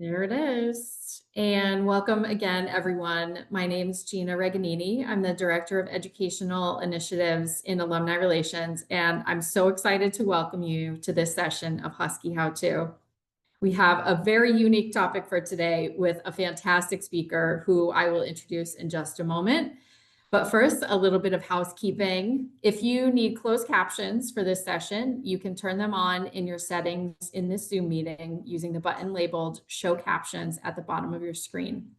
There it is. And welcome again, everyone. My name is Gina Reganini. I'm the Director of Educational Initiatives in Alumni Relations, and I'm so excited to welcome you to this session of Husky How To. We have a very unique topic for today with a fantastic speaker who I will introduce in just a moment. But first, a little bit of housekeeping. If you need closed captions for this session, you can turn them on in your settings in this Zoom meeting using the button labeled Show Captions at the bottom of your screen.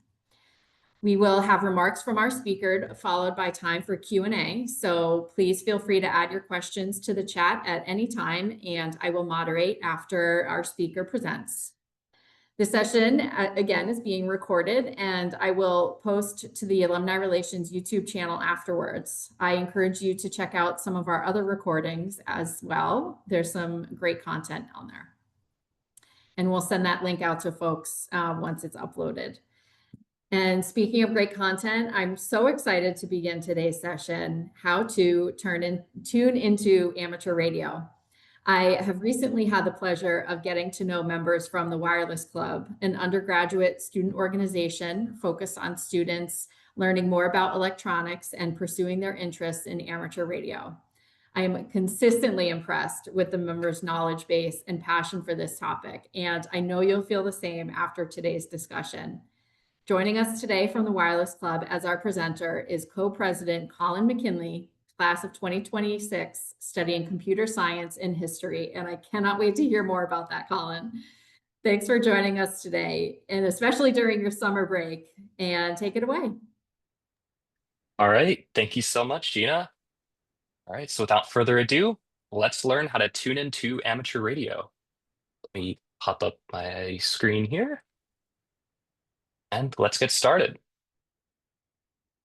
We will have remarks from our speaker followed by time for Q&A. So please feel free to add your questions to the chat at any time, and I will moderate after our speaker presents. This session, again, is being recorded, and I will post to the Alumni Relations YouTube channel afterwards. I encourage you to check out some of our other recordings as well. There's some great content on there. And we'll send that link out to folks once it's uploaded. And speaking of great content, I'm so excited to begin today's session, How to Tune into Amateur Radio. I have recently had the pleasure of getting to know members from the Wireless Club, an undergraduate student organization focused on students learning more about electronics and pursuing their interests in amateur radio. I am consistently impressed with the members' knowledge base and passion for this topic, and I know you'll feel the same after today's discussion. Joining us today from the Wireless Club as our presenter is co-president Colin McKinley, class of 2026, studying computer science and history. And I cannot wait to hear more about that, Colin. Thanks for joining us today, and especially during your summer break. And take it away. All right. Thank you so much, Gina. All right. So without further ado, let's learn how to tune into amateur radio. Let me pop up my screen here and let's get started.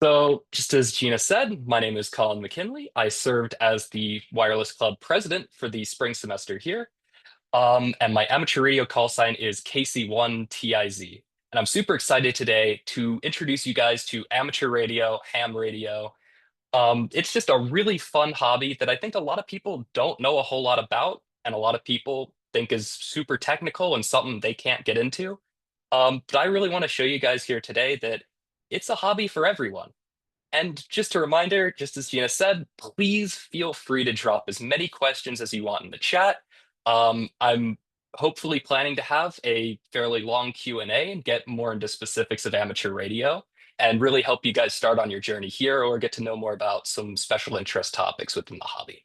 So, just as Gina said, my name is Colin McKinley. I served as the Wireless Club president for the spring semester here. And my amateur radio call sign is KC1TIZ. And I'm super excited today to introduce you guys to amateur radio, ham radio. It's just a really fun hobby that I think a lot of people don't know a whole lot about, and a lot of people think is super technical and something they can't get into. But I really want to show you guys here today that it's a hobby for everyone. And just a reminder, just as Gina said, please feel free to drop as many questions as you want in the chat. I'm hopefully planning to have a fairly long Q&A and get more into specifics of amateur radio and really help you guys start on your journey here or get to know more about some special interest topics within the hobby.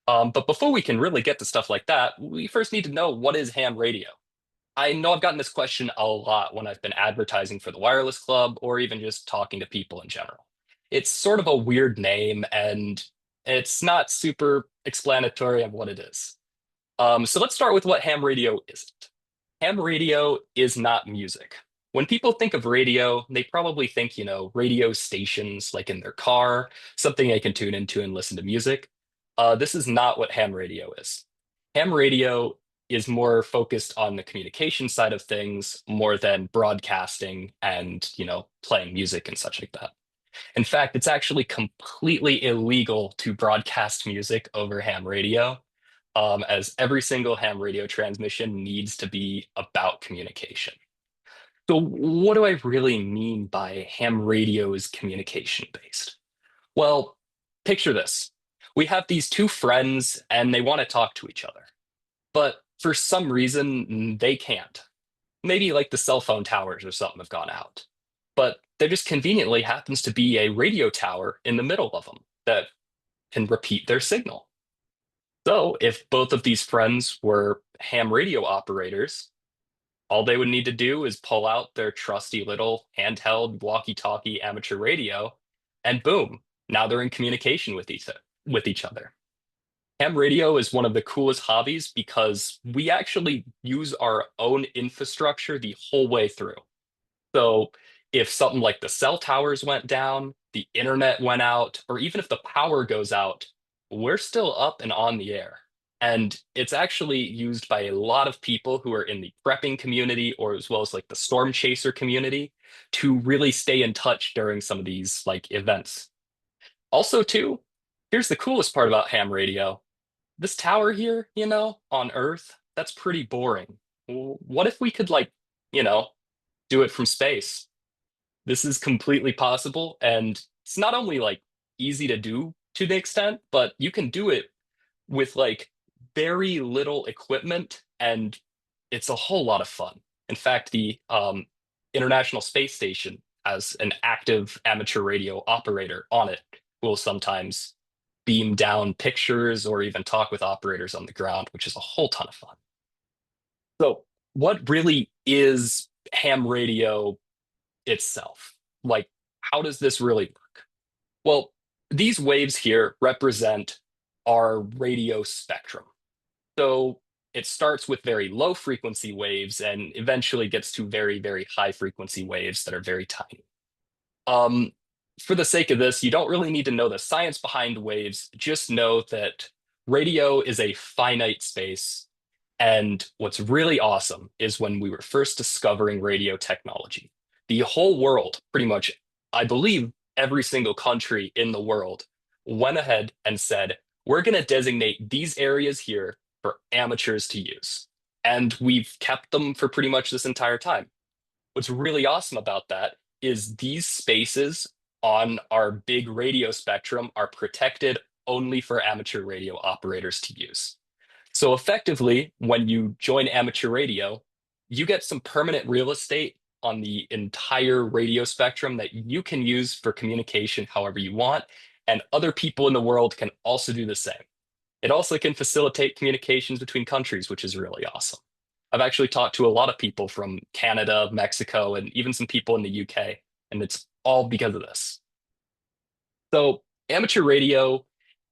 But before we can really get to stuff like that, we first need to know, what is ham radio? I know I've gotten this question a lot when I've been advertising for the Wireless Club or even just talking to people in general. It's sort of a weird name and it's not super explanatory of what it is. So let's start with what ham radio isn't. Ham radio is not music. When people think of radio, they probably think, radio stations like in their car, something they can tune into and listen to music. This is not what ham radio is. Ham radio is more focused on the communication side of things more than broadcasting and, playing music and such like that. In fact, it's actually completely illegal to broadcast music over ham radio, as every single ham radio transmission needs to be about communication. So, what do I really mean by ham radio is communication based? Well, picture this. We have these two friends and they want to talk to each other, but for some reason they can't. Maybe like the cell phone towers or something have gone out, but there just conveniently happens to be a radio tower in the middle of them that can repeat their signal. So if both of these friends were ham radio operators, all they would need to do is pull out their trusty little handheld walkie-talkie amateur radio, and boom, now they're in communication with each other. Ham radio is one of the coolest hobbies because we actually use our own infrastructure the whole way through. So if something like the cell towers went down, the internet went out, or even if the power goes out, we're still up and on the air. And it's actually used by a lot of people who are in the prepping community or as well as like the storm chaser community to really stay in touch during some of these like events. Also, too, here's the coolest part about ham radio. This tower here, on Earth, that's pretty boring. What if we could like you know, do it from space. This is completely possible, and it's not only like easy to do to the extent, but you can do it with like very little equipment, and it's a whole lot of fun. In fact, the International Space Station has an active amateur radio operator on it who will sometimes beam down pictures or even talk with operators on the ground, which is a whole ton of fun. So, what really is ham radio itself? Like, how does this really work? Well, these waves here represent our radio spectrum. So it starts with very low frequency waves and eventually gets to very, very high frequency waves that are very tiny. Um, for the sake of this, you don't really need to know the science behind waves. Just know that radio is a finite space. And what's really awesome is when we were first discovering radio technology, the whole world, pretty much, I believe every single country in the world, went ahead and said, we're going to designate these areas here for amateurs to use. And we've kept them for pretty much this entire time. What's really awesome about that is these spaces on our big radio spectrum are protected only for amateur radio operators to use. So effectively, when you join amateur radio, you get some permanent real estate on the entire radio spectrum that you can use for communication however you want, and other people in the world can also do the same. It also can facilitate communications between countries, which is really awesome. I've actually talked to a lot of people from Canada, Mexico, and even some people in the UK, and it's all because of this. So, amateur radio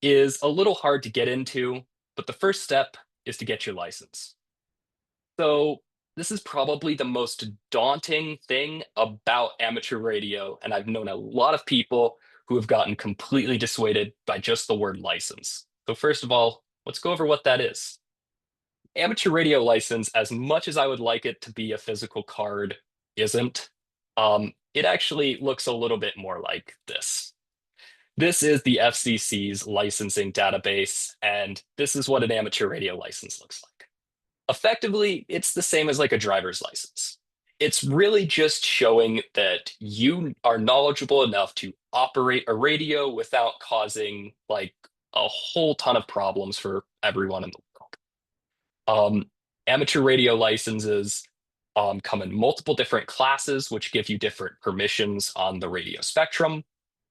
is a little hard to get into, but the first step is to get your license. So, this is probably the most daunting thing about amateur radio, and I've known a lot of people who have gotten completely dissuaded by just the word license. So, first of all, let's go over what that is. Amateur radio license, as much as I would like it to be a physical card, isn't. It actually looks a little bit more like this. This is the FCC's licensing database, and this is what an amateur radio license looks like. Effectively, it's the same as like a driver's license. It's really just showing that you are knowledgeable enough to operate a radio without causing like a whole ton of problems for everyone in the world. Amateur radio licenses come in multiple different classes, which give you different permissions on the radio spectrum.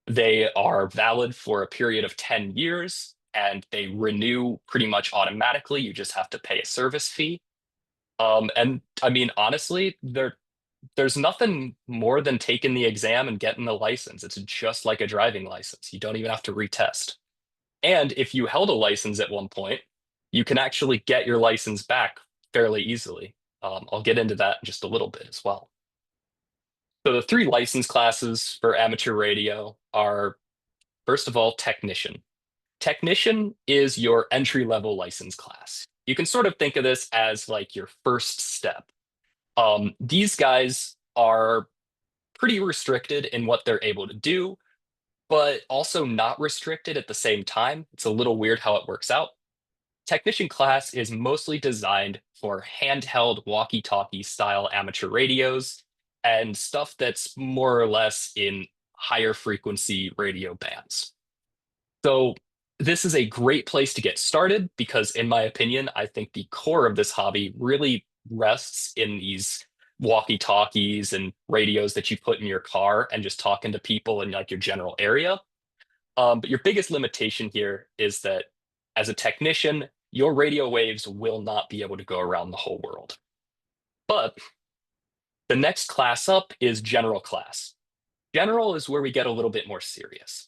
They are valid for a period of 10 years and they renew pretty much automatically. You just have to pay a service fee. And I mean, honestly, there's nothing more than taking the exam and getting the license. It's just like a driving license. You don't even have to retest. And if you held a license at one point, you can actually get your license back fairly easily. I'll get into that in just a little bit as well. So the three license classes for amateur radio are, first of all, technician. Technician is your entry level license class. You can sort of think of this as like your first step. These guys are pretty restricted in what they're able to do, but also not restricted at the same time. It's a little weird how it works out. Technician class is mostly designed for handheld walkie-talkie style amateur radios and stuff that's more or less in higher frequency radio bands. So this is a great place to get started because, in my opinion, I think the core of this hobby really rests in these walkie-talkies and radios that you put in your car and just talking to people in like your general area. But your biggest limitation here is that as a technician, your radio waves will not be able to go around the whole world. But the next class up is general class. General is where we get a little bit more serious.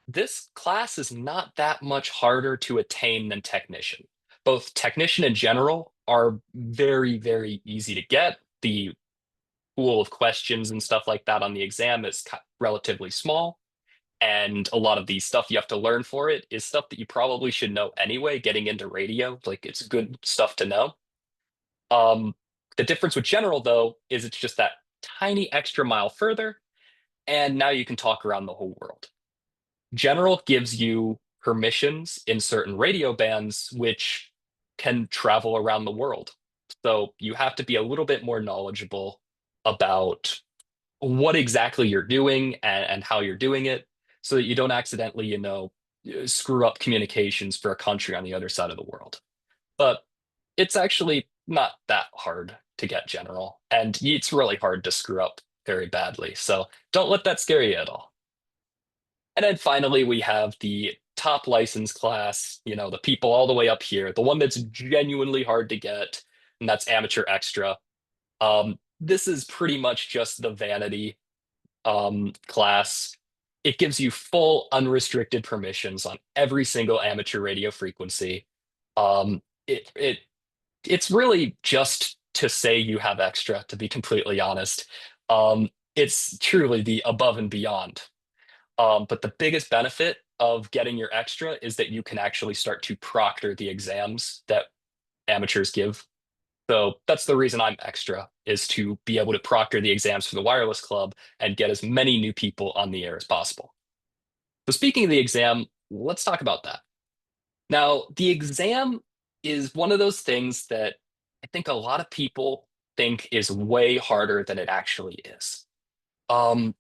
This class is not that much harder to attain than technician. Both technician and general are very, very easy to get. The pool of questions and stuff like that on the exam is relatively small. And a lot of the stuff you have to learn for it is stuff that you probably should know anyway, getting into radio. Like it's good stuff to know. Um, the difference with general, though, is it's just that tiny extra mile further, and now you can talk around the whole world. General gives you permissions in certain radio bands which can travel around the world. So you have to be a little bit more knowledgeable about what exactly you're doing and how you're doing it so that you don't accidentally, screw up communications for a country on the other side of the world. But it's actually not that hard to get general, and it's really hard to screw up very badly. So don't let that scare you at all. And then finally, we have the top license class, the people all the way up here, the one that's genuinely hard to get, and that's amateur extra. This is pretty much just the vanity class. It gives you full unrestricted permissions on every single amateur radio frequency. It's really just to say you have extra, to be completely honest. It's truly the above and beyond. But the biggest benefit of getting your extra is that you can actually start to proctor the exams that amateurs give. So that's the reason I'm extra, is to be able to proctor the exams for the wireless club and get as many new people on the air as possible. So speaking of the exam, let's talk about that. Now, the exam is one of those things that I think a lot of people think is way harder than it actually is. Um,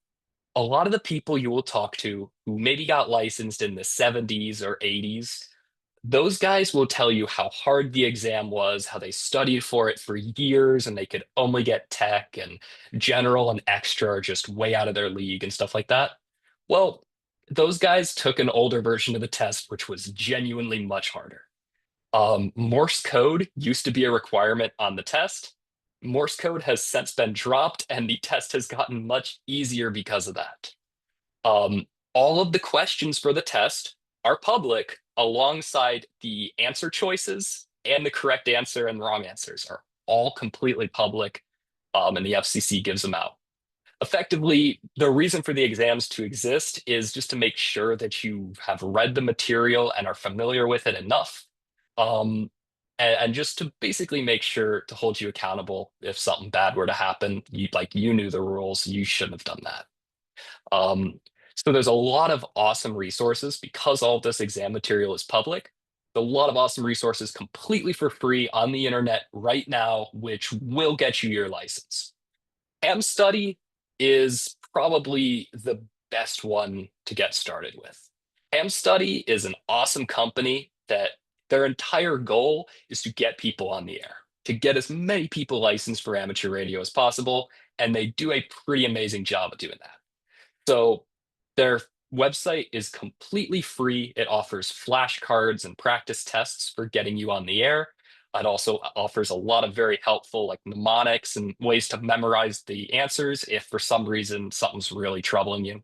a lot of the people you will talk to who maybe got licensed in the 70s or 80s, those guys will tell you how hard the exam was, how they studied for it for years and they could only get tech and general and extra are just way out of their league and stuff like that. Well, those guys took an older version of the test, which was genuinely much harder. Morse code used to be a requirement on the test. Morse code has since been dropped, and the test has gotten much easier because of that. Um, all of the questions for the test are public alongside the answer choices, and the correct answer and wrong answers are all completely public, and the FCC gives them out. Effectively, the reason for the exams to exist is just to make sure that you have read the material and are familiar with it enough. Um, and just to basically make sure to hold you accountable if something bad were to happen, you knew the rules, you shouldn't have done that. Um, so there's a lot of awesome resources because all of this exam material is public. A lot of awesome resources completely for free on the internet right now, which will get you your license. Ham Study is probably the best one to get started with. Ham Study is an awesome company that their entire goal is to get people on the air, to get as many people licensed for amateur radio as possible, and they do a pretty amazing job of doing that. So their website is completely free. It offers flashcards and practice tests for getting you on the air. It also offers a lot of very helpful like mnemonics and ways to memorize the answers if for some reason something's really troubling you.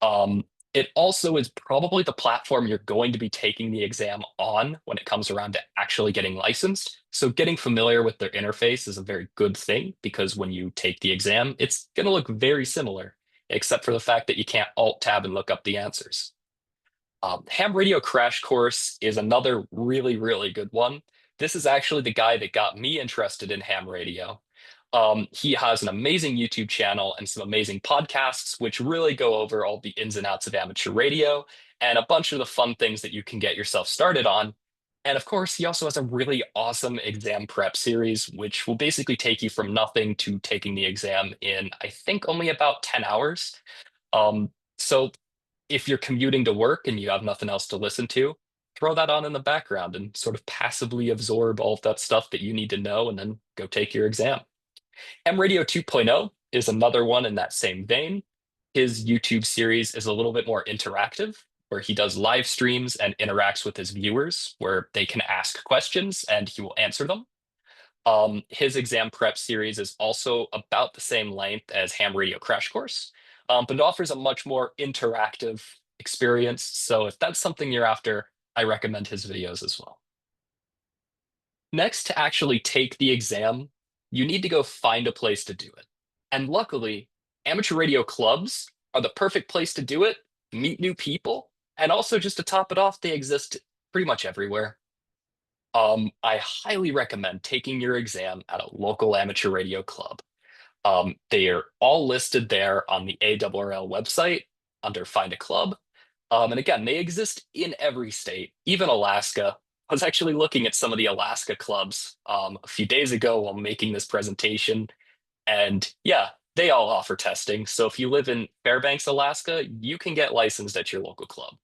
Um, it also is probably the platform you're going to be taking the exam on when it comes around to actually getting licensed. So getting familiar with their interface is a very good thing because when you take the exam, it's going to look very similar, except for the fact that you can't alt tab and look up the answers. Ham Radio Crash Course is another really, really good one. This is actually the guy that got me interested in ham radio. He has an amazing YouTube channel and some amazing podcasts, which really go over all the ins and outs of amateur radio and a bunch of the fun things that you can get yourself started on. And of course, he also has a really awesome exam prep series, which will basically take you from nothing to taking the exam in, I think, only about 10 hours. So if you're commuting to work and you have nothing else to listen to, throw that on in the background and sort of passively absorb all of that stuff that you need to know and then go take your exam. M Radio 2.0 is another one in that same vein. His YouTube series is a little bit more interactive, where he does live streams and interacts with his viewers, where they can ask questions and he will answer them. His exam prep series is also about the same length as Ham Radio Crash Course, but it offers a much more interactive experience. So if that's something you're after, I recommend his videos as well. Next, to actually take the exam, you need to go find a place to do it. And luckily, amateur radio clubs are the perfect place to do it, meet new people, and also just to top it off, they exist pretty much everywhere. I highly recommend taking your exam at a local amateur radio club. They are all listed there on the ARRL website under Find a Club. And again, they exist in every state, even Alaska. I was actually looking at some of the Alaska clubs a few days ago while making this presentation, and yeah, they all offer testing. So if you live in Fairbanks, Alaska, you can get licensed at your local club.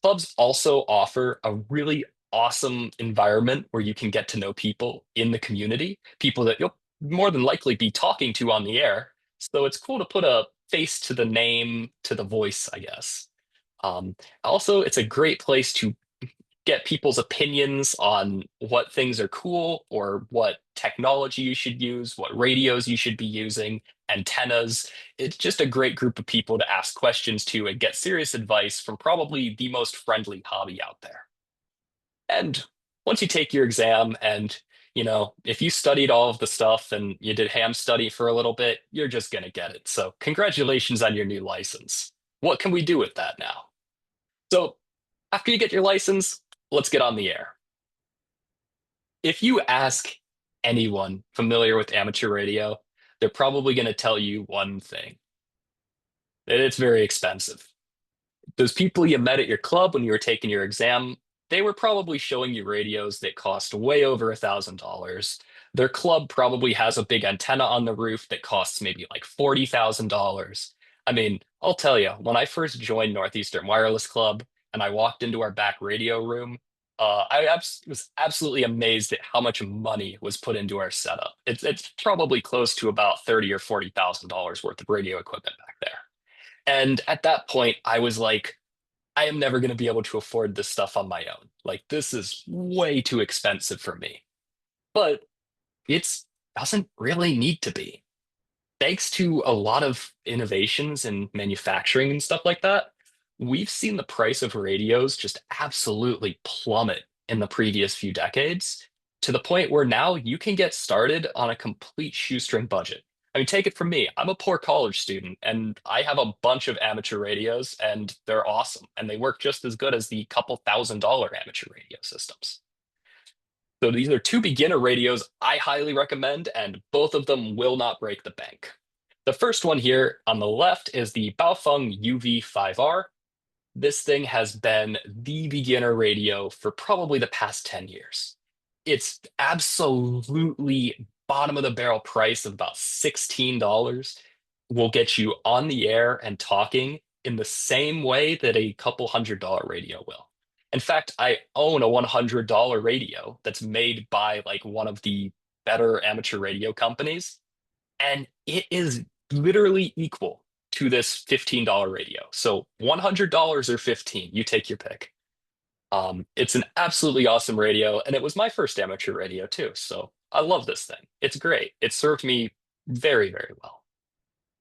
Clubs also offer a really awesome environment where you can get to know people in the community, people that you'll more than likely be talking to on the air. So it's cool to put a face to the name, to the voice, I guess. Um, Also, it's a great place to get people's opinions on what things are cool or what technology you should use, what radios you should be using, antennas. It's just a great group of people to ask questions to and get serious advice from probably the most friendly hobby out there. And once you take your exam and if you studied all of the stuff and you did ham study for a little bit, you're just going to get it. So, congratulations on your new license. What can we do with that now? So, after you get your license, let's get on the air. If you ask anyone familiar with amateur radio, they're probably going to tell you one thing, that it's very expensive. Those people you met at your club when you were taking your exam, they were probably showing you radios that cost way over $1,000. Their club probably has a big antenna on the roof that costs maybe like $40,000. I mean, I'll tell you, when I first joined Northeastern Wireless Club and I walked into our back radio room, was absolutely amazed at how much money was put into our setup. It's probably close to about 30 or $40,000 worth of radio equipment back there. And at that point, I was like, I am never going to be able to afford this stuff on my own. Like, this is way too expensive for me. But it doesn't really need to be. Thanks to a lot of innovations in manufacturing and stuff like that, we've seen the price of radios just absolutely plummet in the previous few decades to the point where now you can get started on a complete shoestring budget. I mean, take it from me. I'm a poor college student and I have a bunch of amateur radios and they're awesome and they work just as good as the couple $1,000 amateur radio systems. So these are two beginner radios I highly recommend, and both of them will not break the bank. The first one here on the left is the Baofeng UV5R. This thing has been the beginner radio for probably the past 10 years. It's absolutely bottom of the barrel price of about $16 will get you on the air and talking in the same way that a couple $100 radio will. In fact, I own a $100 radio that's made by like one of the better amateur radio companies, and it is literally equal to this $15 radio. So $100 or 15, you take your pick. It's an absolutely awesome radio, and it was my first amateur radio too. So I love this thing. It's great. It served me very, very well.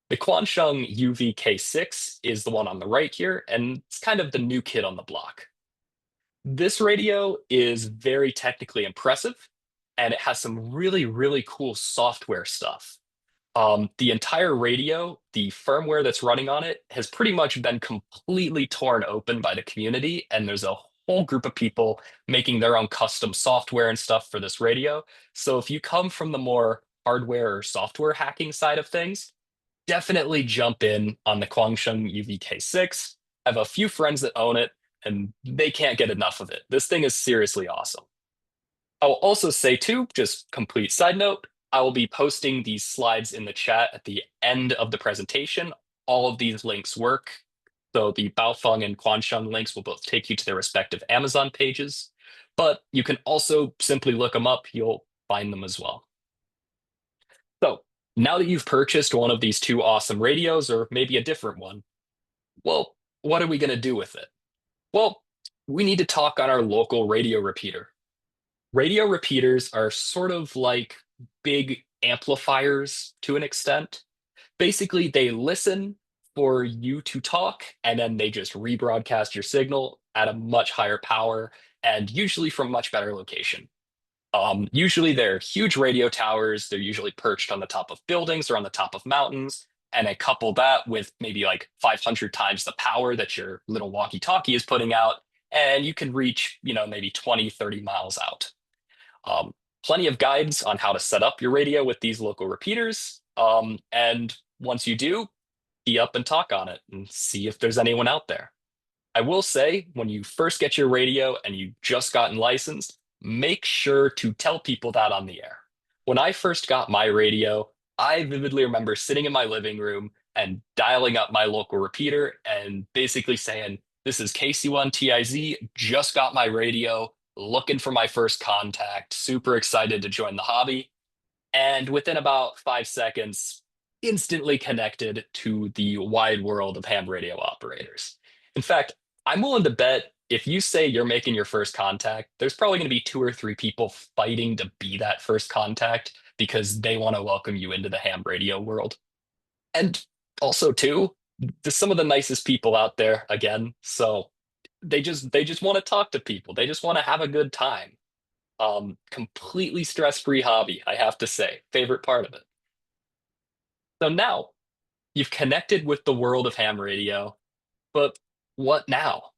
The Quansheng UVK6 is the one on the right here, and it's kind of the new kid on the block. This radio is very technically impressive, and it has some really, really cool software stuff. The entire radio, the firmware that's running on it, has pretty much been completely torn open by the community, and there's a whole group of people making their own custom software and stuff for this radio. So if you come from the more hardware or software hacking side of things, definitely jump in on the Quansheng UVK6. I have a few friends that own it, and they can't get enough of it. This thing is seriously awesome. I'll also say too, just complete side note, I will be posting these slides in the chat at the end of the presentation. All of these links work. So the Baofeng and Quansheng links will both take you to their respective Amazon pages, but you can also simply look them up. You'll find them as well. So now that you've purchased one of these two awesome radios, or maybe a different one, well, what are we going to do with it? Well, we need to talk on our local radio repeater. Radio repeaters are sort of like big amplifiers to an extent. Basically, they listen for you to talk and then they just rebroadcast your signal at a much higher power and usually from much better location. Usually, they're huge radio towers. They're usually perched on the top of buildings or on the top of mountains. And I couple that with maybe like 500 times the power that your little walkie-talkie is putting out. And you can reach, maybe 20, 30 miles out. Um, Plenty of guides on how to set up your radio with these local repeaters. And once you do, key up and talk on it and see if there's anyone out there. I will say, when you first get your radio and you just gotten licensed, make sure to tell people that on the air. When I first got my radio, I vividly remember sitting in my living room and dialing up my local repeater and basically saying, "This is KC1TIZ, just got my radio, looking for my first contact, super excited to join the hobby." And within about 5 seconds, instantly connected to the wide world of ham radio operators. In fact, I'm willing to bet if you say you're making your first contact, there's probably going to be two or three people fighting to be that first contact because they want to welcome you into the ham radio world. And also, too, some of the nicest people out there, again. So they just want to talk to people. They just want to have a good time. Completely stress-free hobby, I have to say. Favorite part of it. So now you've connected with the world of ham radio, but what now?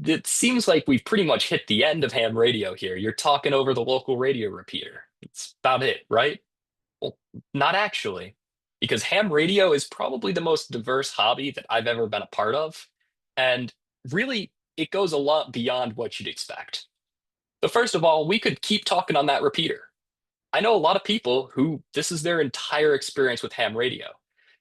It seems like we've pretty much hit the end of ham radio here. You're talking over the local radio repeater. It's about it, right? Well, not actually, because ham radio is probably the most diverse hobby that I've ever been a part of. And really, it goes a lot beyond what you'd expect. So first of all, we could keep talking on that repeater. I know a lot of people who this is their entire experience with ham radio.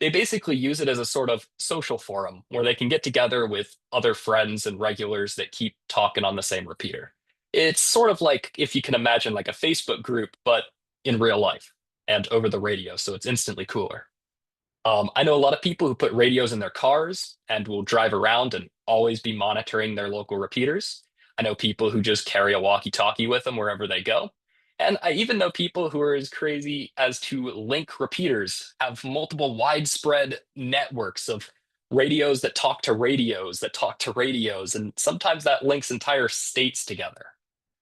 They basically use it as a sort of social forum where they can get together with other friends and regulars that keep talking on the same repeater. It's sort of like if you can imagine like a Facebook group, but in real life and over the radio, so it's instantly cooler. I know a lot of people who put radios in their cars and will drive around and always be monitoring their local repeaters. I know people who just carry a walkie-talkie with them wherever they go. And I even know people who are as crazy as to link repeaters, have multiple widespread networks of radios that talk to radios that talk to radios, and sometimes that links entire states together.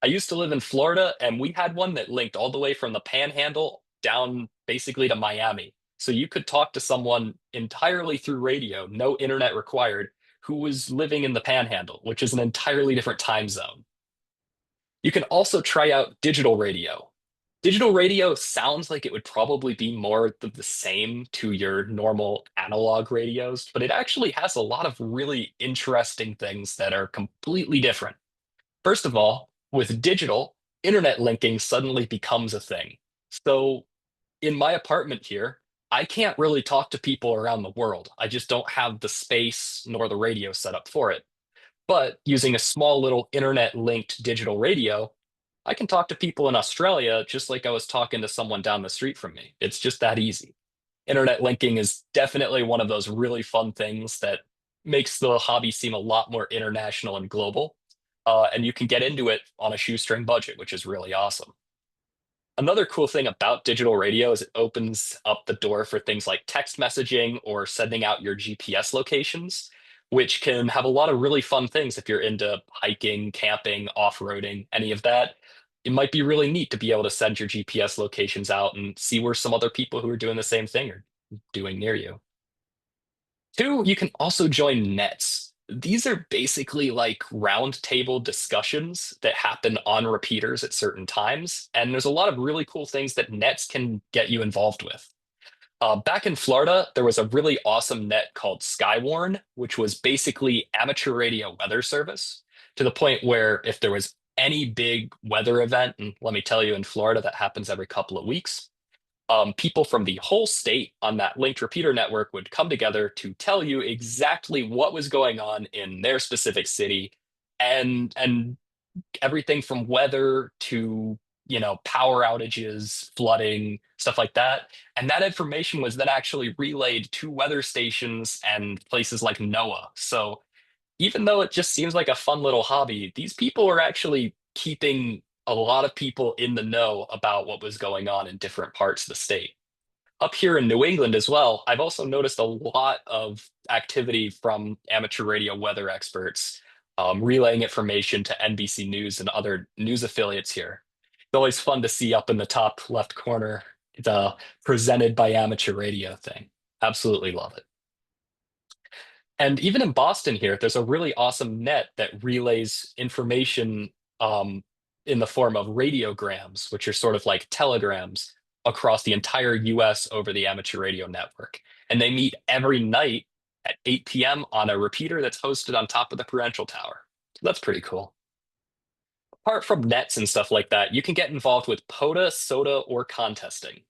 I used to live in Florida, and we had one that linked all the way from the Panhandle down basically to Miami. So you could talk to someone entirely through radio, no internet required, who was living in the Panhandle, which is an entirely different time zone. You can also try out digital radio. Digital radio sounds like it would probably be more of the same to your normal analog radios, but it actually has a lot of really interesting things that are completely different. First of all, with digital, internet linking suddenly becomes a thing. So in my apartment here, I can't really talk to people around the world. I just don't have the space nor the radio set up for it. But using a small little internet linked digital radio, I can talk to people in Australia just like I was talking to someone down the street from me. It's just that easy. Internet linking is definitely one of those really fun things that makes the hobby seem a lot more international and global. And you can get into it on a shoestring budget, which is really awesome. Another cool thing about digital radio is it opens up the door for things like text messaging or sending out your GPS locations, which can have a lot of really fun things if you're into hiking, camping, off-roading, any of that. It might be really neat to be able to send your GPS locations out and see where some other people who are doing the same thing are doing near you. Two, you can also join nets. These are basically like round table discussions that happen on repeaters at certain times. And there's a lot of really cool things that nets can get you involved with. Back in Florida, there was a really awesome net called Skywarn, which was basically amateur radio weather service to the point where if there was any big weather event, and let me tell you, in Florida, that happens every couple of weeks, people from the whole state on that linked repeater network would come together to tell you exactly what was going on in their specific city and everything from weather to power outages, flooding, stuff like that. And that information was then actually relayed to weather stations and places like NOAA. So even though it just seems like a fun little hobby, these people are actually keeping a lot of people in the know about what was going on in different parts of the state. Up here in New England as well, I've also noticed a lot of activity from amateur radio weather experts relaying information to NBC News and other news affiliates here. It's always fun to see up in the top left corner the presented by amateur radio thing. Absolutely love it. And even in Boston here, there's a really awesome net that relays information in the form of radiograms, which are sort of like telegrams across the entire US over the amateur radio network. And they meet every night at 8 p.m. on a repeater that's hosted on top of the parental tower. So that's pretty cool. Apart from nets and stuff like that, you can get involved with POTA, SOTA, or contesting.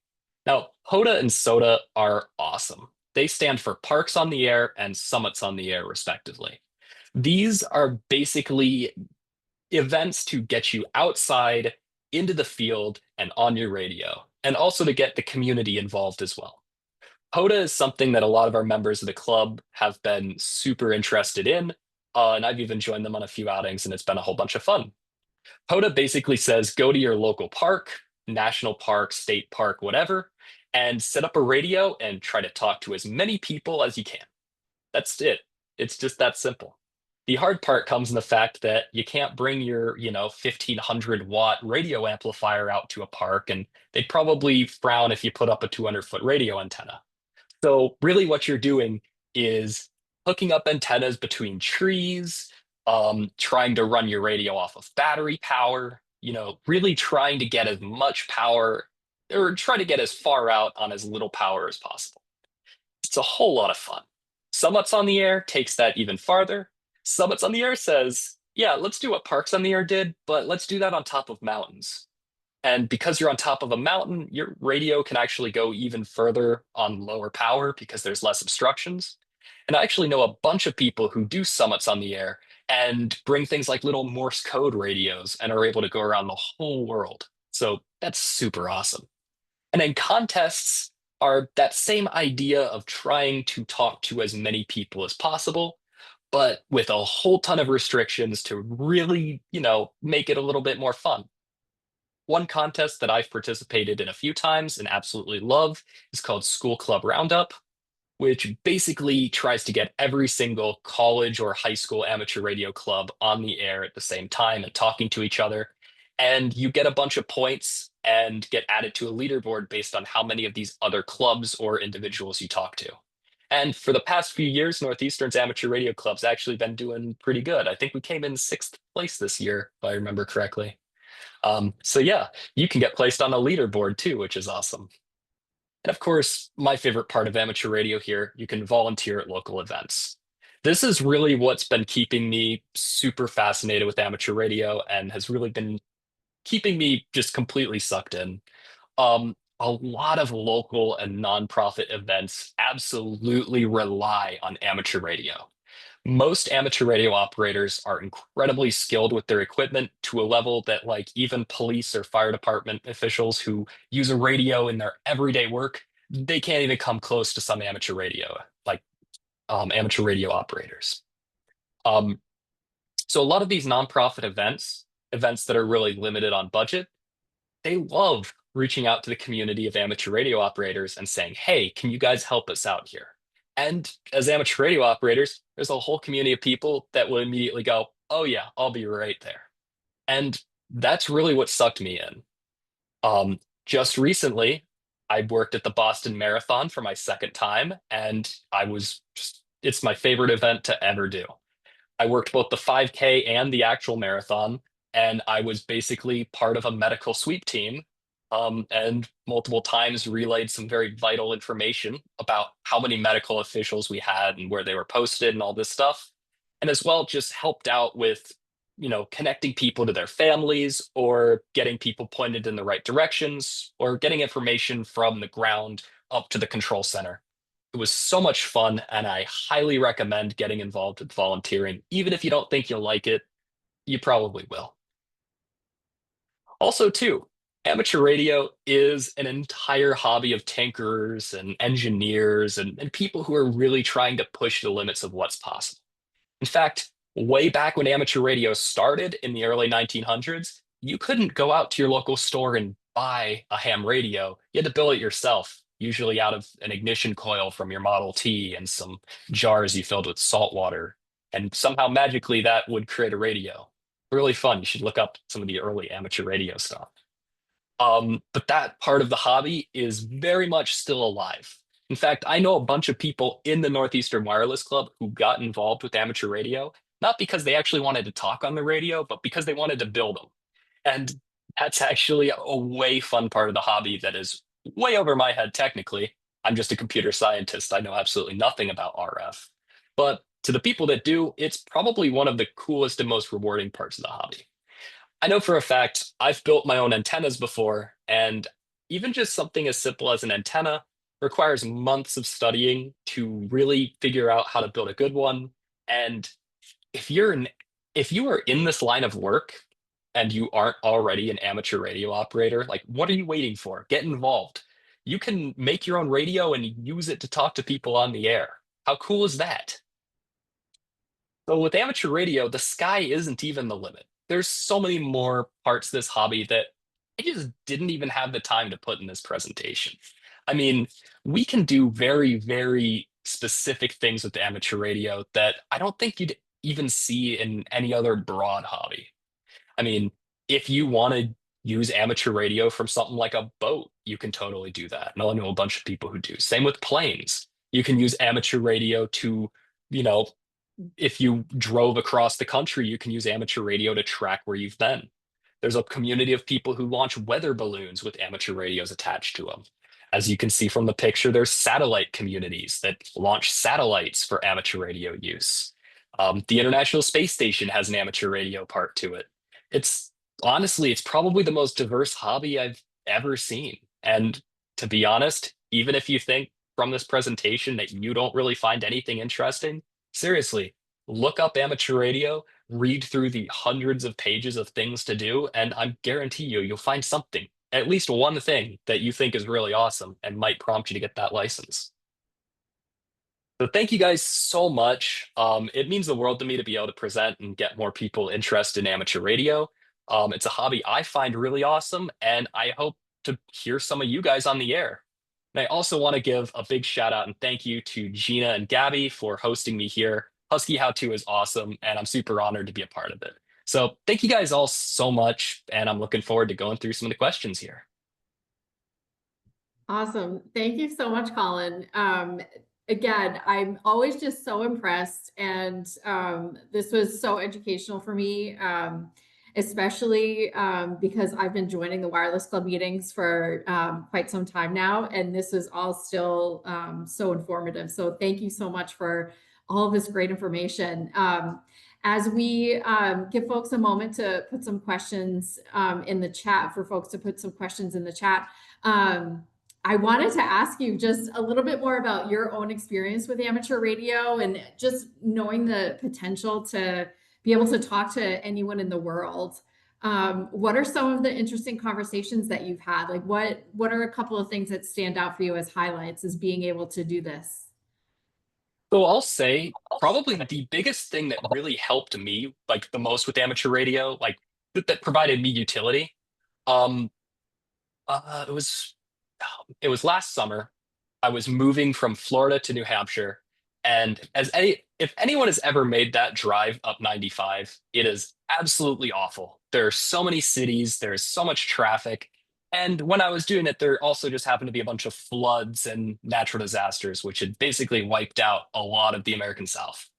Now, POTA and SOTA are awesome. They stand for Parks on the Air and Summits on the Air, respectively. These are basically events to get you outside into the field and on your radio, and also to get the community involved as well. POTA is something that a lot of our members of the club have been super interested in, and I've even joined them on a few outings, and it's been a whole bunch of fun. POTA basically says go to your local park, national park, state park, whatever, and set up a radio and try to talk to as many people as you can. That's it. It's just that simple. The hard part comes in the fact that you can't bring your, 1500-watt radio amplifier out to a park, and they'd probably frown if you put up a 200-foot radio antenna. So really what you're doing is hooking up antennas between trees, trying to run your radio off of battery power, really trying to get as much power or try to get as far out on as little power as possible. It's a whole lot of fun. Summits on the Air takes that even farther. Summits on the Air says, yeah, let's do what Parks on the Air did, but let's do that on top of mountains. And because you're on top of a mountain, your radio can actually go even further on lower power because there's less obstructions. And I actually know a bunch of people who do summits on the air and bring things like little Morse code radios and are able to go around the whole world. So that's super awesome. And then contests are that same idea of trying to talk to as many people as possible, but with a whole ton of restrictions to really, make it a little bit more fun. One contest that I've participated in a few times and absolutely love is called School Club Roundup, which basically tries to get every single college or high school amateur radio club on the air at the same time and talking to each other. And you get a bunch of points and get added to a leaderboard based on how many of these other clubs or individuals you talk to. And for the past few years, Northeastern's amateur radio club's actually been doing pretty good. I think we came in sixth place this year, if I remember correctly. So yeah, you can get placed on a leaderboard too, which is awesome. And of course, my favorite part of amateur radio here, you can volunteer at local events. This is really what's been keeping me super fascinated with amateur radio and has really been keeping me just completely sucked in. A lot of local and nonprofit events absolutely rely on amateur radio. Most amateur radio operators are incredibly skilled with their equipment to a level that, like, even police or fire department officials who use a radio in their everyday work, they can't even come close to some amateur radio, like amateur radio operators. Um, so a lot of these nonprofit events, events that are really limited on budget, they love reaching out to the community of amateur radio operators and saying, hey, can you guys help us out here? And as amateur radio operators, there's a whole community of people that will immediately go, oh, yeah, I'll be right there. And that's really what sucked me in. Just recently, I worked at the Boston Marathon for my second time, and it's my favorite event to ever do. I worked both the 5K and the actual marathon, and I was basically part of a medical sweep team, and multiple times relayed some very vital information about how many medical officials we had and where they were posted and all this stuff. And as well, just helped out with, connecting people to their families or getting people pointed in the right directions or getting information from the ground up to the control center. It was so much fun, and I highly recommend getting involved with volunteering. Even if you don't think you'll like it, you probably will. Also, too, amateur radio is an entire hobby of tinkerers and engineers and people who are really trying to push the limits of what's possible. In fact, way back when amateur radio started in the early 1900s, you couldn't go out to your local store and buy a ham radio. You had to build it yourself, usually out of an ignition coil from your Model T and some jars you filled with salt water. And somehow magically that would create a radio. Really fun. You should look up some of the early amateur radio stuff. But that part of the hobby is very much still alive. In fact, I know a bunch of people in the Northeastern Wireless Club who got involved with amateur radio, not because they actually wanted to talk on the radio, but because they wanted to build them. And that's actually a way fun part of the hobby that is way over my head technically. I'm just a computer scientist. I know absolutely nothing about RF. But to the people that do, it's probably one of the coolest and most rewarding parts of the hobby. I know for a fact I've built my own antennas before, and even just something as simple as an antenna requires months of studying to really figure out how to build a good one. And if you're in, if you are in this line of work and you aren't already an amateur radio operator, like what are you waiting for? Get involved. You can make your own radio and use it to talk to people on the air. How cool is that? So with amateur radio, the sky isn't even the limit. There's so many more parts to this hobby that I just didn't even have the time to put in this presentation. I mean, we can do very, very specific things with amateur radio that I don't think you'd even see in any other broad hobby. I mean, if you want to use amateur radio from something like a boat, you can totally do that. And I know a bunch of people who do. Same with planes. You can use amateur radio to, you know, if you drove across the country, you can use amateur radio to track where you've been. There's a community of people who launch weather balloons with amateur radios attached to them. As you can see from the picture, there's satellite communities that launch satellites for amateur radio use. The International Space Station has an amateur radio part to it. It's honestly, it's probably the most diverse hobby I've ever seen. And to be honest, even if you think from this presentation that you don't really find anything interesting, seriously, look up amateur radio, read through the hundreds of pages of things to do, and I guarantee you'll find something, at least one thing that you think is really awesome and might prompt you to get that license. So thank you guys so much. It means the world to me to be able to present and get more people interested in amateur radio. It's a hobby I find really awesome, and I hope to hear some of you guys on the air. And I also want to give a big shout out and thank you to Gina and Gabby for hosting me here. Husky How To is awesome, and I'm super honored to be a part of it. So thank you guys all so much, and I'm looking forward to going through some of the questions here. Awesome. Thank you so much, Colin. Again, I'm always just so impressed, and this was so educational for me, especially because I've been joining the Wireless Club meetings for quite some time now, and this is all still so informative. So thank you so much for all of this great information. As we give folks a moment to put some questions in the chat, for folks to put some questions in the chat, I wanted to ask you just a little bit more about your own experience with amateur radio and just knowing the potential to be able to talk to anyone in the world. What are some of the interesting conversations that you've had? Like what are a couple of things that stand out for you as highlights as being able to do this? So I'll say probably the biggest thing that really helped me, like the most with amateur radio, like that provided me utility. Um, Uh, it was it was last summer. I was moving from Florida to New Hampshire, and as any if anyone has ever made that drive up 95, it is absolutely awful. There are so many cities, there's so much traffic, and when I was doing it, there also just happened to be a bunch of floods and natural disasters, which had basically wiped out a lot of the American South.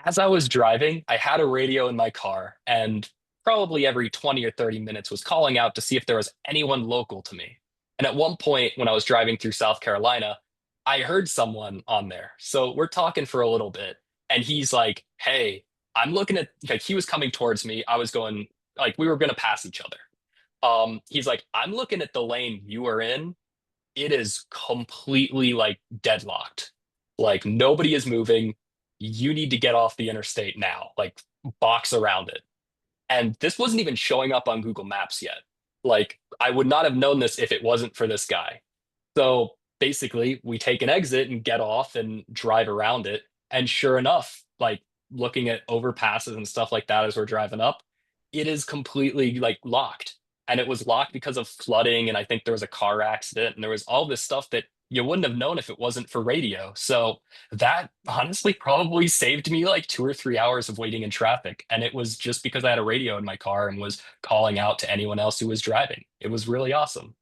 As I was driving, I had a radio in my car, and probably every 20 or 30 minutes was calling out to see if there was anyone local to me. And at one point, when I was driving through South Carolina, I heard someone on there. So we're talking for a little bit, and he's like, "Hey, I'm looking at," like, he was coming towards me. I was going, like, we were going to pass each other. He's like, "I'm looking at the lane you are in. It is completely like deadlocked. Like nobody is moving. You need to get off the interstate now, like box around it." And this wasn't even showing up on Google Maps yet. Like I would not have known this if it wasn't for this guy. So basically, we take an exit and get off and drive around it. And sure enough, like looking at overpasses and stuff like that as we're driving up, it is completely like locked. And it was locked because of flooding. And I think there was a car accident and there was all this stuff that you wouldn't have known if it wasn't for radio. So that honestly probably saved me like 2 or 3 hours of waiting in traffic. And it was just because I had a radio in my car and was calling out to anyone else who was driving. It was really awesome.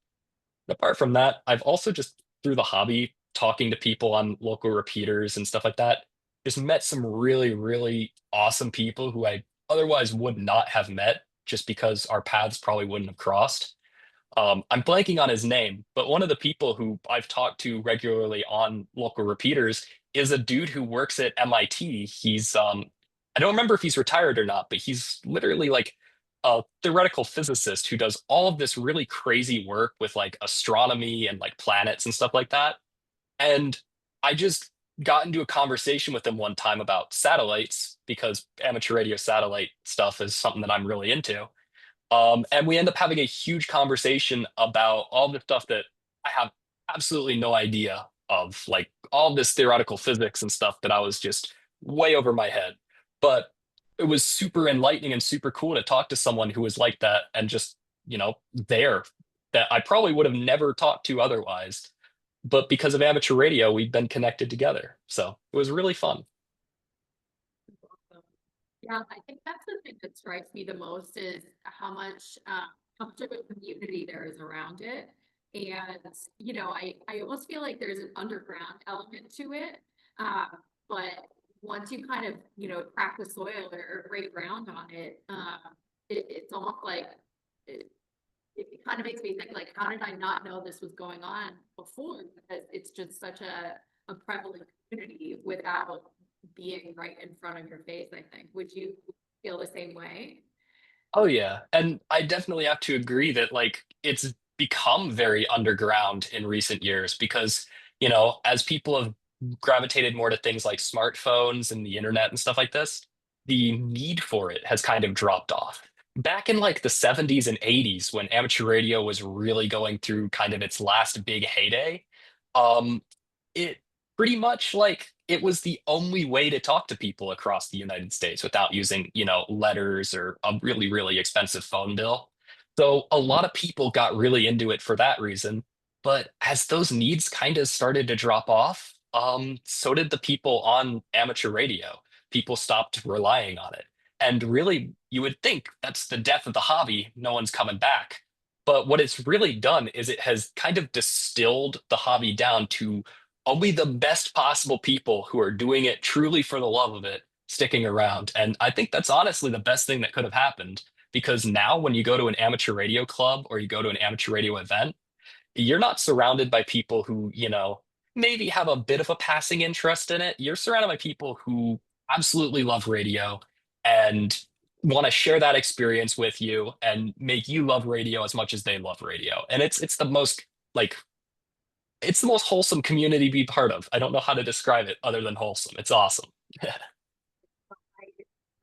Apart from that, I've also just through the hobby, talking to people on local repeaters and stuff like that, just met some really, really awesome people who I otherwise would not have met just because our paths probably wouldn't have crossed. I'm blanking on his name, but one of the people who I've talked to regularly on local repeaters is a dude who works at MIT. He's I don't remember if he's retired or not, but he's literally like a theoretical physicist who does all of this really crazy work with like astronomy and like planets and stuff like that. And I just got into a conversation with him one time about satellites because amateur radio satellite stuff is something that I'm really into. And we end up having a huge conversation about all the stuff that I have absolutely no idea of, like all this theoretical physics and stuff that I was just way over my head. But it was super enlightening and super cool to talk to someone who was like that and just, there that I probably would have never talked to otherwise. But because of amateur radio, we've been connected together. So it was really fun. Yeah, I think that's the thing that strikes me the most is how much of a community there is around it. And, I almost feel like there's an underground element to it. Uh, but once you kind of, crack the soil or break ground on it, it's almost like it, it kind of makes me think like, how did I not know this was going on before? Because it's just such a prevalent community without being right in front of your face, I think. Would you feel the same way? Oh yeah. And I definitely have to agree that like it's become very underground in recent years because, as people have gravitated more to things like smartphones and the internet and stuff like this, the need for it has kind of dropped off. Back in like the 70s and 80s when amateur radio was really going through kind of its last big heyday, um, it pretty much like it was the only way to talk to people across the United States without using, letters or a really, really expensive phone bill. So a lot of people got really into it for that reason. But as those needs kind of started to drop off, so did the people on amateur radio. People stopped relying on it. And really, you would think that's the death of the hobby. No one's coming back. But what it's really done is it has kind of distilled the hobby down to only the best possible people who are doing it truly for the love of it sticking around. And I think that's honestly the best thing that could have happened because now when you go to an amateur radio club or you go to an amateur radio event, you're not surrounded by people who, maybe have a bit of a passing interest in it. You're surrounded by people who absolutely love radio and want to share that experience with you and make you love radio as much as they love radio. And it's the most like it's the most wholesome community to be part of. I don't know how to describe it other than wholesome. It's awesome. I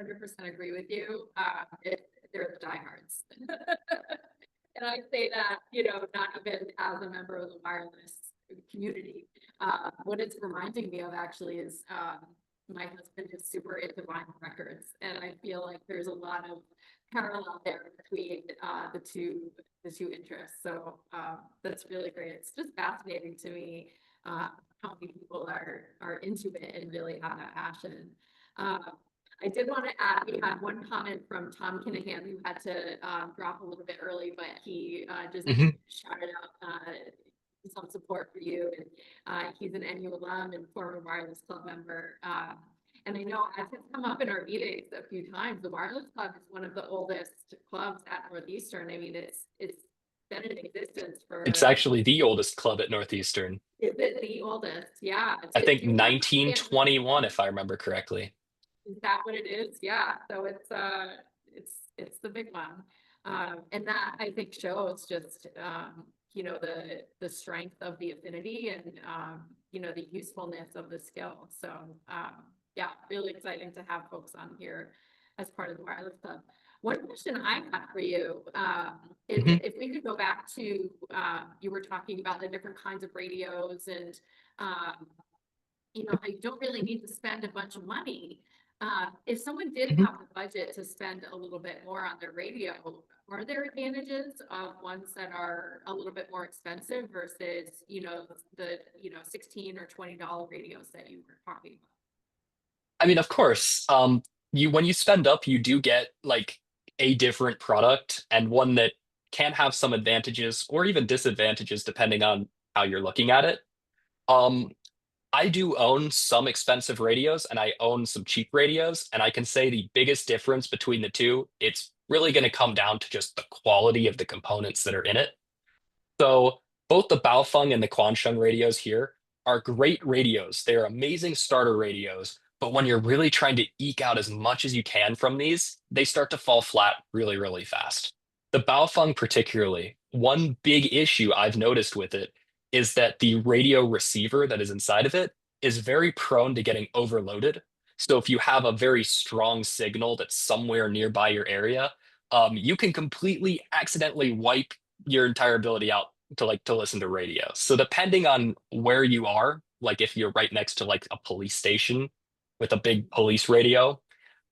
100% agree with you. They're the diehards. And I say that, not even as a member of the wireless community. What it's reminding me of actually is my husband is super into vinyl records, and I feel like there's a lot of parallel there between the two interests. So that's really great. It's just fascinating to me how many people are into it and really have that passion. Uh, I did want to add, we had one comment from Tom Kinahan who had to drop a little bit early, but he just Mhm. shouted out some support for you. And he's an NU alum and former Wireless Club member. And I know as it's come up in our meetings a few times, the Wireless Club is one of the oldest clubs at Northeastern. I mean, it's been in existence It's for, actually the oldest club at Northeastern. is it the oldest? Yeah. I think Do you remember the 1921, if I remember correctly. Is that what it is? Yeah. So it's the big one. And that I think shows just the strength of the affinity and the usefulness of the skill. So yeah, really exciting to have folks on here as part of the wireless club. One question I have for you is Mhm. if we could go back to you were talking about the different kinds of radios and um, I don't really need to spend a bunch of money. If someone did Mhm. have the budget to spend a little bit more on their radio, are there advantages of ones that are a little bit more expensive versus, the, 16 or $20 radios that you were talking about? I mean, of course, you when you spend up, you do get like a different product and one that can have some advantages or even disadvantages depending on how you're looking at it. Um, I do own some expensive radios and I own some cheap radios, and I can say the biggest difference between the two, it's really going to come down to just the quality of the components that are in it. So both the Baofeng and the Quansheng radios here, are great radios. They're amazing starter radios. But when you're really trying to eke out as much as you can from these, they start to fall flat really, really fast. The Baofeng, particularly, one big issue I've noticed with it is that the radio receiver that is inside of it is very prone to getting overloaded. So if you have a very strong signal that's somewhere nearby your area, you can completely accidentally wipe your entire ability out to listen to radio. So depending on where you are, like if you're right next to like a police station with a big police radio,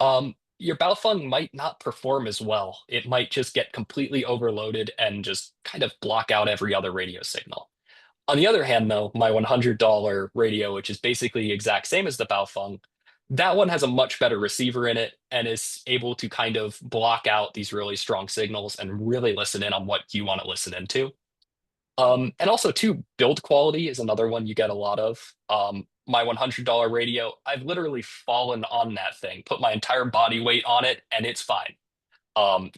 your Baofeng might not perform as well. It might just get completely overloaded and just kind of block out every other radio signal. On the other hand, though, my $100 radio, which is basically the exact same as the Baofeng, that one has a much better receiver in it and is able to kind of block out these really strong signals and really listen in on what you want to listen into. And also, too, build quality is another one you get a lot of. My $100 radio, I've literally fallen on that thing, put my entire body weight on it, and it's fine.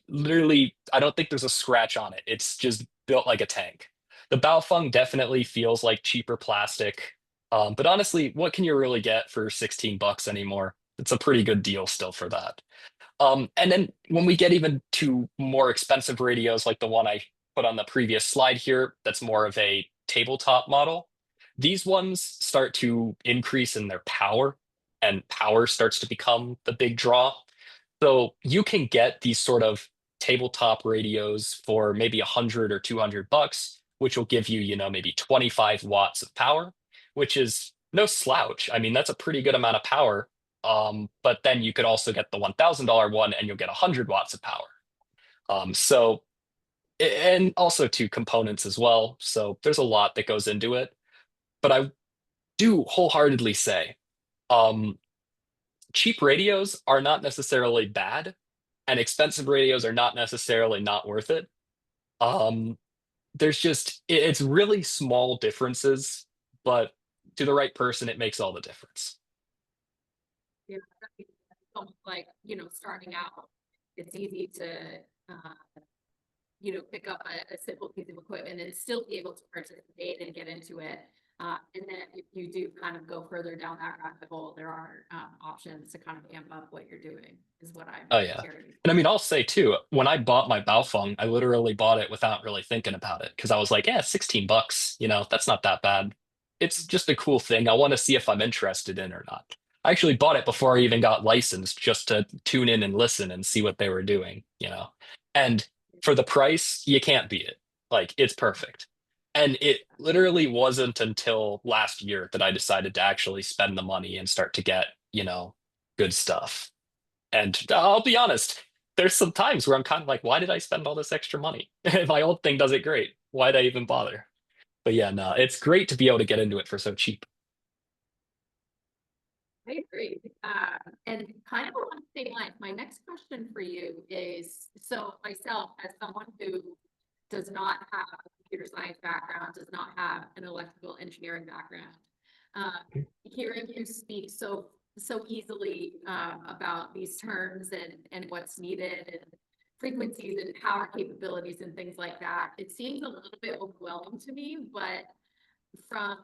Literally, I don't think there's a scratch on it. It's just built like a tank. The Baofeng definitely feels like cheaper plastic. But honestly, what can you really get for 16 bucks anymore? It's a pretty good deal still for that. And then when we get even to more expensive radios, like the one I put on the previous slide here, that's more of a tabletop model, these ones start to increase in their power, and power starts to become the big draw. So you can get these sort of tabletop radios for maybe 100 or 200 bucks, which will give you, maybe 25 watts of power, which is no slouch. I mean, that's a pretty good amount of power. But then you could also get the $1,000 one and you'll get 100 watts of power. And also two components as well. So there's a lot that goes into it. But I do wholeheartedly say, um, cheap radios are not necessarily bad, and expensive radios are not necessarily not worth it. Um, there's just it's really small differences, but to the right person, it makes all the difference. Yeah, it's almost like, starting out, it's easy to, pick up a simple piece of equipment and still be able to participate and get into it. And then if you do kind of go further down that rabbit hole, there are options to kind of amp up what you're doing, is what I'm Oh yeah. hearing. And I mean, I'll say too, when I bought my Baofeng, I literally bought it without really thinking about it because I was like, yeah, 16 bucks, that's not that bad. It's just a cool thing. I want to see if I'm interested in or not. I actually bought it before I even got licensed just to tune in and listen and see what they were doing. And for the price, you can't beat it. Like, it's perfect. And it literally wasn't until last year that I decided to actually spend the money and start to get, good stuff. And I'll be honest, there's some times where I'm kind of like, why did I spend all this extra money? My old thing does it great. Why'd I even bother? But yeah, no, it's great to be able to get into it for so cheap. I agree. And kind of along the same lines, my next question for you is, so myself, as someone who does not have a computer science background, does not have an electrical engineering background, hearing you speak so easily about these terms and what's needed and frequencies and power capabilities and things like that, it seems a little bit overwhelming to me, but from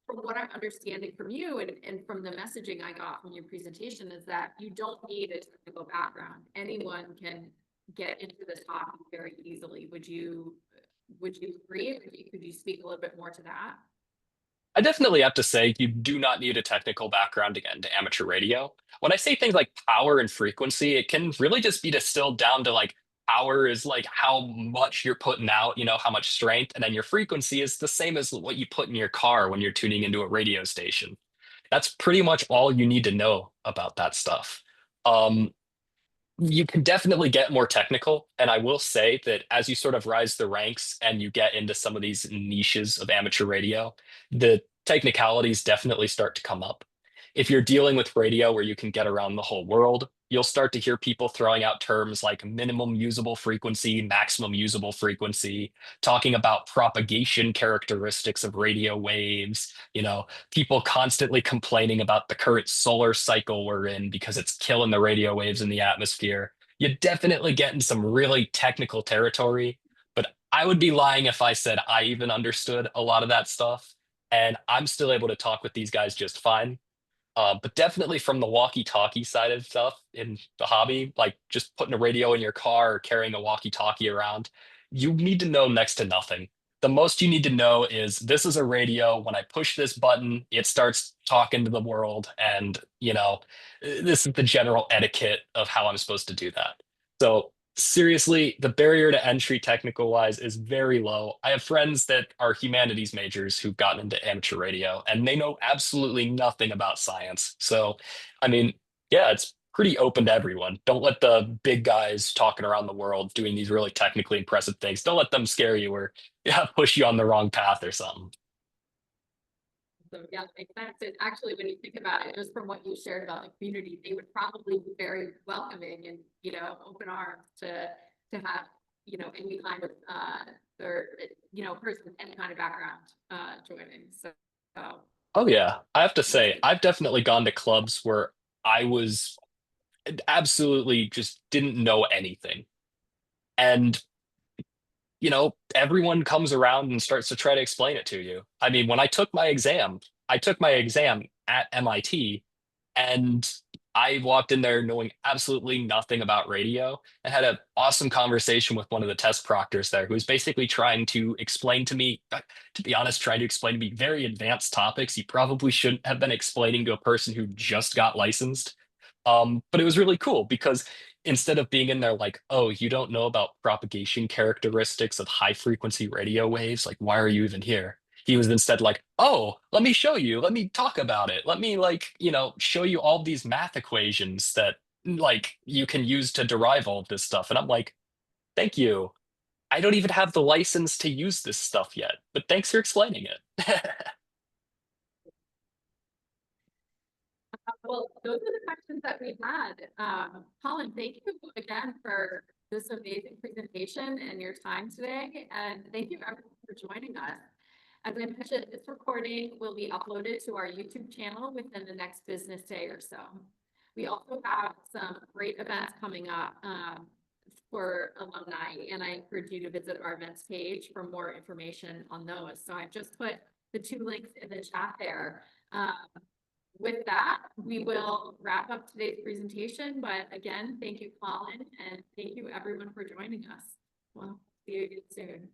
from what I'm understanding from you and from the messaging I got from your presentation is that you don't need a technical background. Anyone can get into this topic very easily. Would you agree? Could you speak a little bit more to that? I definitely have to say you do not need a technical background to get into amateur radio. When I say things like power and frequency, it can really just be distilled down to like power is like how much you're putting out, how much strength, and then your frequency is the same as what you put in your car when you're tuning into a radio station. That's pretty much all you need to know about that stuff. Um, you can definitely get more technical. And I will say that as you sort of rise the ranks and you get into some of these niches of amateur radio, the technicalities definitely start to come up. If you're dealing with radio where you can get around the whole world, you'll start to hear people throwing out terms like minimum usable frequency, maximum usable frequency, talking about propagation characteristics of radio waves, people constantly complaining about the current solar cycle we're in because it's killing the radio waves in the atmosphere. You definitely get in some really technical territory, but I would be lying if I said I even understood a lot of that stuff. and I'm still able to talk with these guys just fine. But definitely from the walkie-talkie side of stuff in the hobby, like just putting a radio in your car or carrying a walkie-talkie around, you need to know next to nothing. The most you need to know is this is a radio. When I push this button, it starts talking to the world, and this is the general etiquette of how I'm supposed to do that. So seriously, the barrier to entry technical wise is very low. I have friends that are humanities majors who've gotten into amateur radio and they know absolutely nothing about science. So, I mean, yeah, it's pretty open to everyone. Don't let the big guys talking around the world doing these really technically impressive things, don't let them scare you or yeah, push you on the wrong path or something. So yeah, it makes sense. And actually, when you think about it, just from what you shared about the community, they would probably be very welcoming and open arms to have any kind of or person with any kind of background joining. So Oh yeah, I have to say, I've definitely gone to clubs where I was absolutely just didn't know anything. And everyone comes around and starts to try to explain it to you. I mean, when I took my exam at MIT, and I walked in there knowing absolutely nothing about radio and had an awesome conversation with one of the test proctors there who was basically trying to explain to me, to be honest, trying to explain to me very advanced topics he probably shouldn't have been explaining to a person who just got licensed. But it was really cool because instead of being in there like, oh, you don't know about propagation characteristics of high frequency radio waves, like, why are you even here? He was instead like, oh, let me show you, let me talk about it. Let me show you all these math equations that like you can use to derive all of this stuff. And I'm like, thank you. I don't even have the license to use this stuff yet, but thanks for explaining it. well, those are the questions that we had. Colin, thank you again for this amazing presentation and your time today. And thank you everyone for joining us. As I mentioned, this recording will be uploaded to our YouTube channel within the next business day or so. We also have some great events coming up for alumni, and I encourage you to visit our events page for more information on those. So I've just put the two links in the chat there. With that, we will wrap up today's presentation. But again, thank you, Colin, and thank you everyone for joining us. Well, see you again soon.